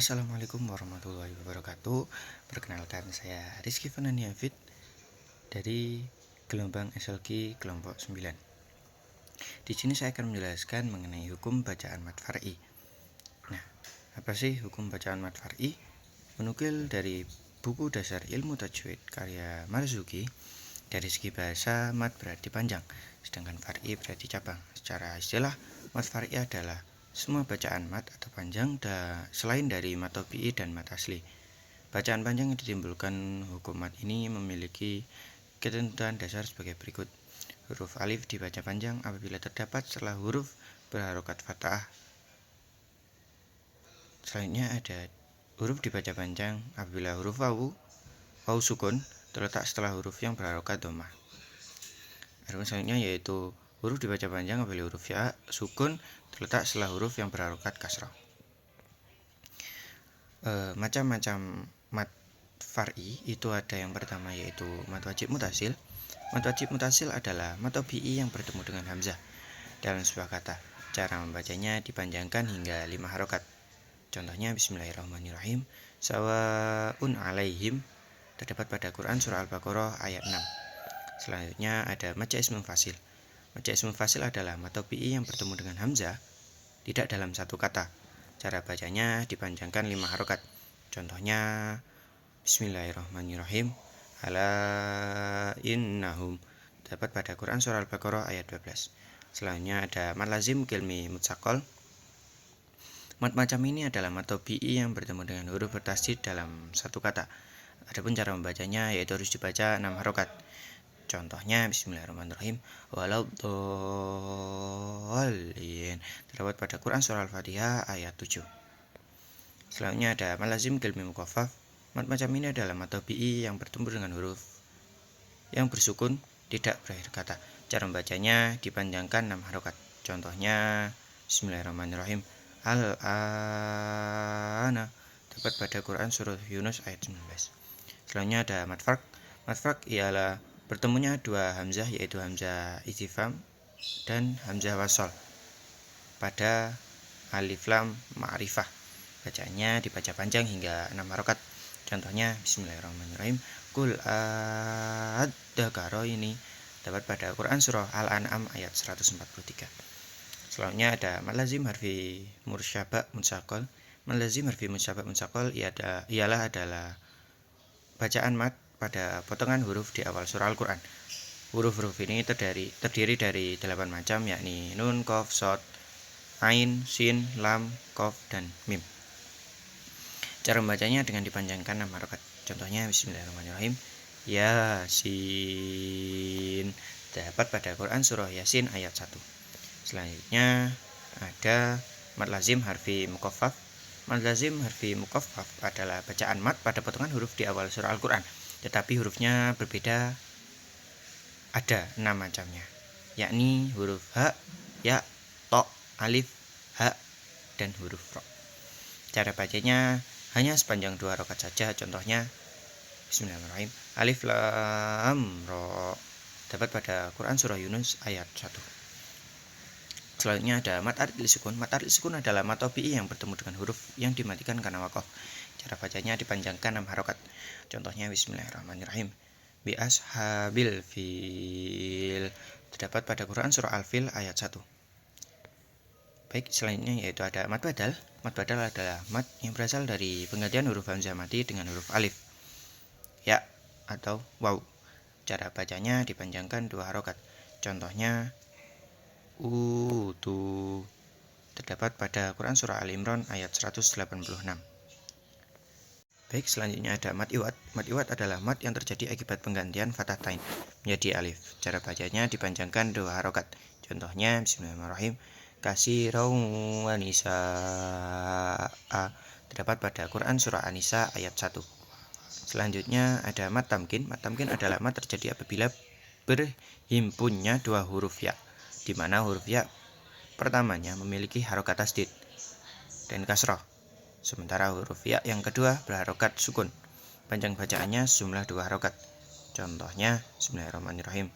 Assalamualaikum warahmatullahi wabarakatuh. Perkenalkan, saya Rizky Fanani Hafid dari gelombang SLG kelompok 9. Di sini saya akan menjelaskan mengenai hukum bacaan mad far'i. Nah, apa sih hukum bacaan mad far'i? Menukil dari buku dasar ilmu tajwid karya Marzuki, dari segi bahasa mad berarti panjang, sedangkan far'i berarti cabang. Secara istilah, mad far'i adalah semua bacaan mad atau panjang selain dari mad tabi'i dan mad asli. Bacaan panjang yang ditimbulkan hukum mad ini memiliki ketentuan dasar sebagai berikut. Huruf alif dibaca panjang apabila terdapat setelah huruf berharokat fathah. Selanjutnya ada huruf dibaca panjang apabila huruf wawu sukun terletak setelah huruf yang berharokat dhammah. Adapun selanjutnya yaitu huruf dibaca panjang apabila huruf ya sukun terletak setelah huruf yang berharokat kasrah. Macam-macam mad far'i itu ada yang pertama yaitu mad wajib mutasil. Mad wajib mutasil adalah mad tabi'i yang bertemu dengan hamzah dalam sebuah kata. Cara membacanya dipanjangkan hingga 5 harokat. Contohnya Bismillahirrahmanirrahim. Sawaun alaihim terdapat pada Quran surah Al-Baqarah ayat 6. Selanjutnya ada mad jaiz munfasil. Mad jaiz munfasil adalah mad tabi'i yang bertemu dengan hamzah tidak dalam satu kata. Cara bacanya dipanjangkan 5 harokat. Contohnya Bismillahirrahmanirrahim. Ala innahum dapat pada Quran surah Al-Baqarah ayat 12. Selanjutnya ada mad lazim kilmi mutsaqal. Mad macam ini adalah mad tabi'i yang bertemu dengan huruf bertasydid dalam satu kata. Adapun cara membacanya yaitu harus dibaca 6 harokat. Contohnya Bismillahirrahmanirrahim. Waladhdallin terdapat pada Quran surah Al-Fatihah ayat 7. Selanjutnya ada mad lazim kilmi mukhafaf. Mad macam ini adalah mad tabi'i yang bertemu dengan huruf yang bersukun tidak berakhir kata. Cara membacanya dipanjangkan 6 harokat. Contohnya Bismillahirrahmanirrahim. Al-ana dapat pada Quran surah Yunus ayat 19. Selanjutnya ada mad farq. Mad farq ialah bertemunya dua hamzah yaitu hamzah istifham dan hamzah wasol pada alif lam ma'rifah. Bacaannya dibaca panjang hingga 6 harokat. Contohnya Bismillahirrahmanirrahim. Qul ad-dzakara ini dapat pada Quran surah Al-An'am ayat 143. Selanjutnya ada mad lazim harfi mursyaba mutsaqal. Mad lazim harfi mursyaba mutsaqal adalah bacaan mad pada potongan huruf di awal surah Al-Quran. Huruf-huruf ini terdiri dari 8 macam, yakni nun, qaf, shad, ain, sin, lam, qaf, dan mim. Cara membacanya dengan dipanjangkan 6 harokat. Contohnya Bismillahirrahmanirrahim. Yasin dapat pada Quran surah Yasin ayat 1. Selanjutnya ada mad lazim harfi muqaffaf. Mad lazim harfi muqaffaf adalah bacaan mad pada potongan huruf di awal surah Al-Quran, tetapi hurufnya berbeda, ada 6 macamnya, yakni huruf ha, ya, to, alif, ha, dan huruf ro. Cara bacanya hanya sepanjang 2 harokat saja. Contohnya Bismillahirrahmanirrahim. Alif lam ro dapat pada Quran surah Yunus ayat 1. Selanjutnya ada mad arid lisukun. Mad arid lisukun adalah mad tabi'i yang bertemu dengan huruf yang dimatikan karena waqaf. Cara bacanya dipanjangkan 6 harokat. Contohnya Bismillahirrahmanirrahim. Bi ashabil fil terdapat pada Quran surah Al-Fil ayat 1. Baik, selanjutnya yaitu ada mad badal. Mad badal adalah mad yang berasal dari penggantian huruf hamzah mati dengan huruf alif, ya, atau waw. Cara bacanya dipanjangkan 2 harokat. Contohnya utu terdapat pada Quran surah Al-Imran ayat 186. Baik, selanjutnya ada mad iwad. Mad iwad adalah mad yang terjadi akibat penggantian fathah tain menjadi alif. Cara bacanya dipanjangkan 2 harokat. Contohnya Bismillahirrahmanirrahim. Kasirau wa nisaa terdapat pada Quran surah An-Nisa ayat 1. Selanjutnya ada mad tamkin. Mad tamkin adalah mad terjadi apabila berhimpunnya 2 huruf ya, di mana huruf ya pertamanya memiliki harokat tasdid dan kasroh, sementara huruf ya yang kedua berharokat sukun. Panjang bacaannya sejumlah 2 harokat. Contohnya Bismillahirrahmanirrahim.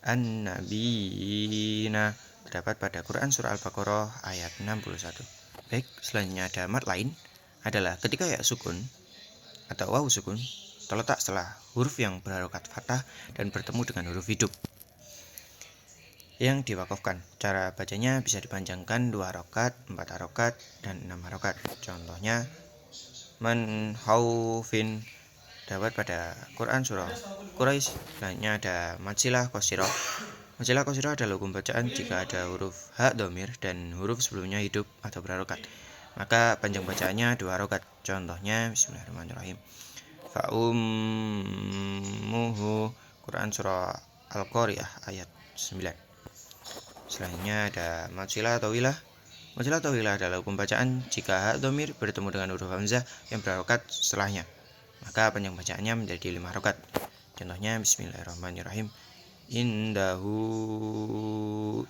An-nabiyina terdapat pada Quran surah Al-Baqarah ayat 61. Baik, selanjutnya ada mad lain. adalah ketika ya sukun atau wawu sukun terletak setelah huruf yang berharokat fathah dan bertemu dengan huruf hidup yang diwakafkan. Cara bacanya bisa dipanjangkan 2 harokat, 4 harokat, dan 6 harokat. Contohnya man haufin dapat pada Quran surah Quraisy. Selanjutnya ada matsilah qasirah. Matsilah qasirah adalah hukum bacaan jika ada huruf ha dhamir dan huruf sebelumnya hidup atau berharokat. Maka panjang bacaannya 2 harokat. Contohnya bismillahirrahmanirrahim. Fa ummuhu Quran surah Al-Qari'ah ayat 9. Selanjutnya ada matsilah tawilah. Matsilah tawilah adalah hukum bacaan jika ha dhamir bertemu dengan huruf hamzah yang berharokat setelahnya. Maka panjang bacaannya menjadi 5 harokat. Contohnya bismillahirrahmanirrahim. Indahu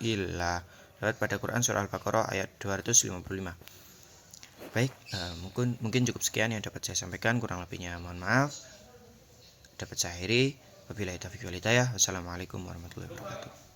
illa dapat pada Quran surah Al-Baqarah ayat 255. Baik, mungkin cukup sekian yang dapat saya sampaikan, kurang lebihnya mohon maaf. Dapat saya akhiri. Wabillahi taufiq wal hidayah. Wassalamualaikum warahmatullahi wabarakatuh.